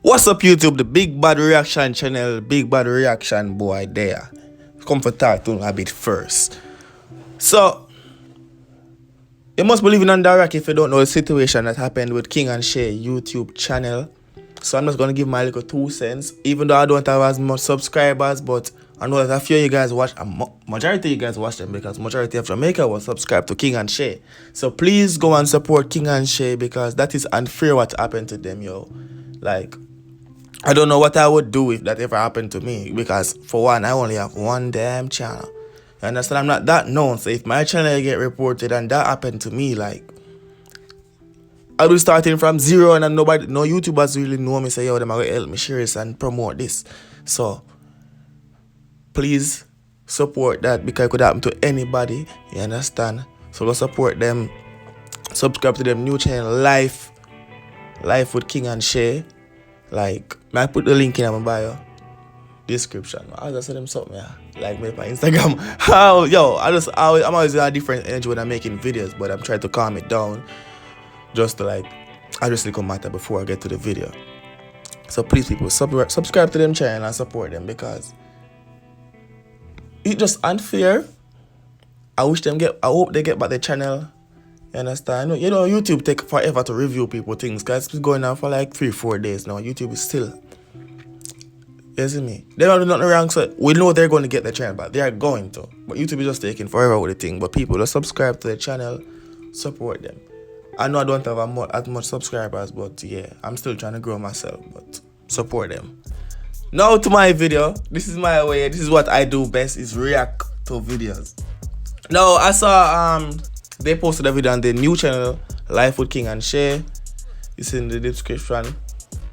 What's up YouTube, the Big Bad Reaction channel, Big Bad Reaction boy there. Come for talk to a bit first. So, you must believe in Direct if you don't know the situation that happened with King and Shay YouTube channel. So I'm just going to give my little 2 cents, even though I don't have as much subscribers, but I know that a few of you guys watch, majority of you guys watch them because majority of Jamaica was subscribed to King and Shay. So please go and support King and Shay because that is unfair what happened to them, yo. Like, I don't know what I would do if that ever happened to me because for one, I only have one damn channel. You understand? I'm not that known, so if my channel get reported and that happened to me, like, I'll be starting from zero and no YouTubers really know me, say, yo, them are going to help me share this and promote this. So, please support that because it could happen to anybody, you understand? So, go support them, subscribe to them new channel, Life with King and Shay. Like, I put the link in my bio description. I just send them something, yeah. Like me on Instagram. I'm always in a different energy when I'm making videos, but I'm trying to calm it down. Just to like address the matter before I get to the video. So please people subscribe to them channel and support them because it's just unfair. I hope they get back their channel. You understand? You know, YouTube take forever to review people things because it's been going on for like 3-4 days now. YouTube is still. You see me? They don't do nothing wrong, so we know they're going to get their channel back. They are going to. But YouTube is just taking forever with the thing. But people, just subscribe to the channel, support them. I know I don't have as much subscribers, but yeah, I'm still trying to grow myself, but support them. Now to my video. This is my way. This is what I do best, is react to videos. Now, I saw they posted a video on their new channel, Life with King and Shay. It's in the description.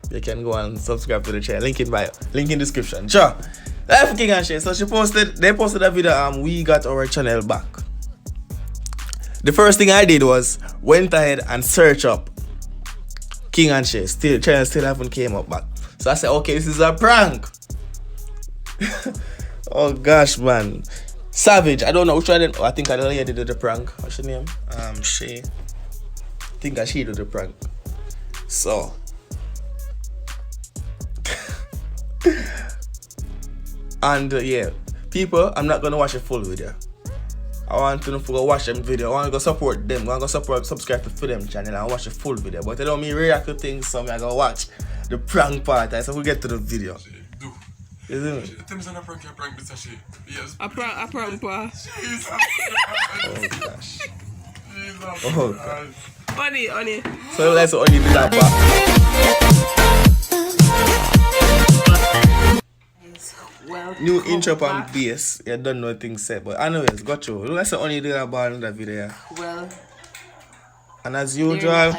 You can go and subscribe to the channel. Link in bio. Link in description. Sure. Life with King and Shay. So they posted a video, we got our channel back. The first thing I did was went ahead and search up King and Shay. Channel still haven't came up back. So I said, okay, this is a prank. Oh gosh, man. Savage. I don't know which one. I think I know you did the prank. What's your name? Shay. I think she did the prank. So and yeah, people, I'm not gonna watch a full video. I want to go watch them video. I want to go support them. I want to go subscribe to them channel and watch the full video. But I don't mean react to things, so I go watch the prank part. So we'll get to the video. Isn't it? Tell me something prank, Mr. Shay. Yes. A prank part. Oh gosh. Oh gosh. Funny. So let's only do that part. Well, new intro on bass. You don't know things said, but anyways, got you. Let's only do that about in that video. Well, and as usual, I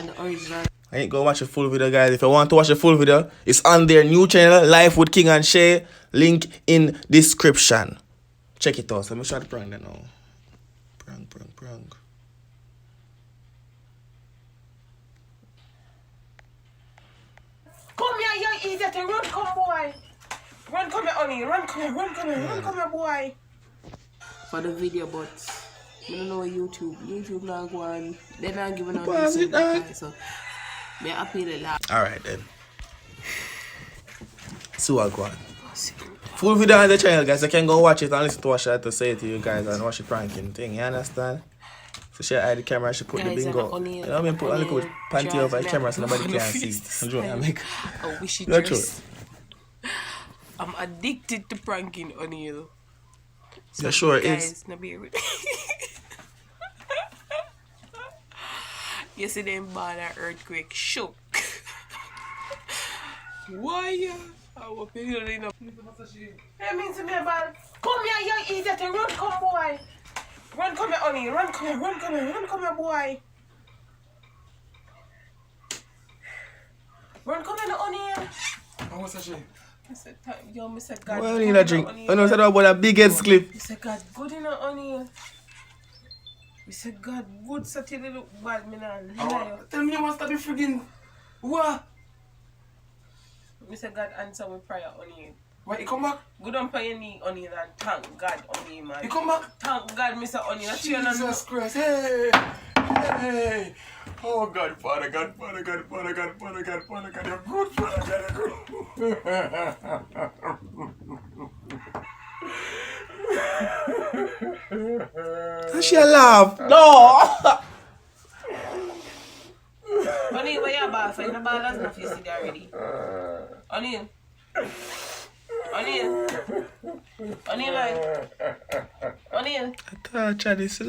ain't gonna watch the full video, guys. If you want to watch the full video, it's on their new channel, Life with King and Shay. Link in description. Check it out. So let me try the prank then now. Prank. Come here, you idiot! Run, come boy! Run, come here, honey! Run, come here, boy! For the video, but I don't know YouTube not going. They're not giving out the so they're happy a lot. Alright then. So I go on. Full video on the channel, guys. You can go watch it and listen to what she had to say to you guys and watch the pranking thing. You understand? So she had the camera, she put the bingo. You know what I mean? Put a little panty over the camera so nobody can see. You know what I mean? I wish you just. I'm addicted to pranking on you. So yeah, sure it is. Yesterday in Bada earthquake shook. Why? I was feeling up. That means to me about come here, you idiot! Run, come boy! Run, come here, honey! Run, come here, boy! Run, come here, honey! What's that shit? I said, God. Well, I need a drink. I know about that big head clip. I said, God, good in honey. I said, God, good, such a little bad, man. Tell me you must be friggin' what? I said, God, answer my prayer on you. Why, you come back? Good on your knee on you and thank God on you, man. You come back? Thank God, Mr. Onion. Jesus Christ, hey! Oh God, Father God, you're good, Father God, you're good. And she a laugh. No. O'Neal, where you ball for? You no ball as enough yesterday already. O'Neal. O'Neal. O'Neal, like. O'Neal. I thought Chad is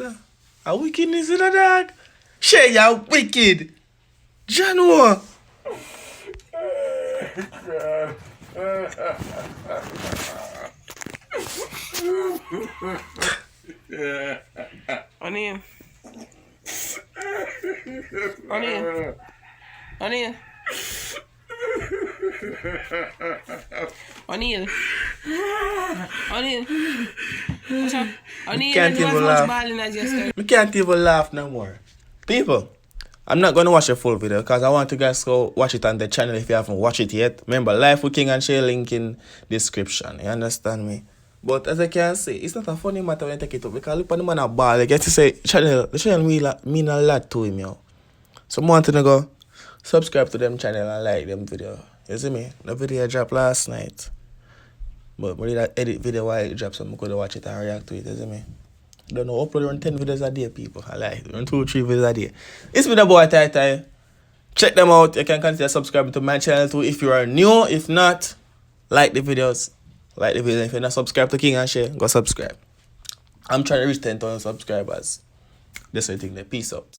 a wickedness in the dog. Shay, you wicked. Jano. O'Neal. O'Neal. O'Neal. O'Neal. O'Neal. What's up? O'Neal, Can't you even as much laugh. balling as yesterday. We can't even laugh no more. People, I'm not going to watch the full video because I want you guys to go watch it on the channel if you haven't watched it yet. Remember, Life with King and Shay, link in description. You understand me? But as I can say, it's not a funny matter when I take it up because look at the man a ball. I get to say, the channel mean a lot to him, yo. So I want to go subscribe to them channel and like them video. You see me? The video dropped last night. But I did edit video while it dropped, so I could watch it and react to it. You see me? Don't know, upload around 10 videos a day, people. I like it. Around 2 or 3 videos a day. It's been a boy Tyrekejt. Check them out. You can consider subscribing to my channel too if you are new. If not, like the videos. Like the video. If you're not subscribed to King and Shay, go subscribe. I'm trying to reach 10,000 subscribers. That's what I think. Peace out.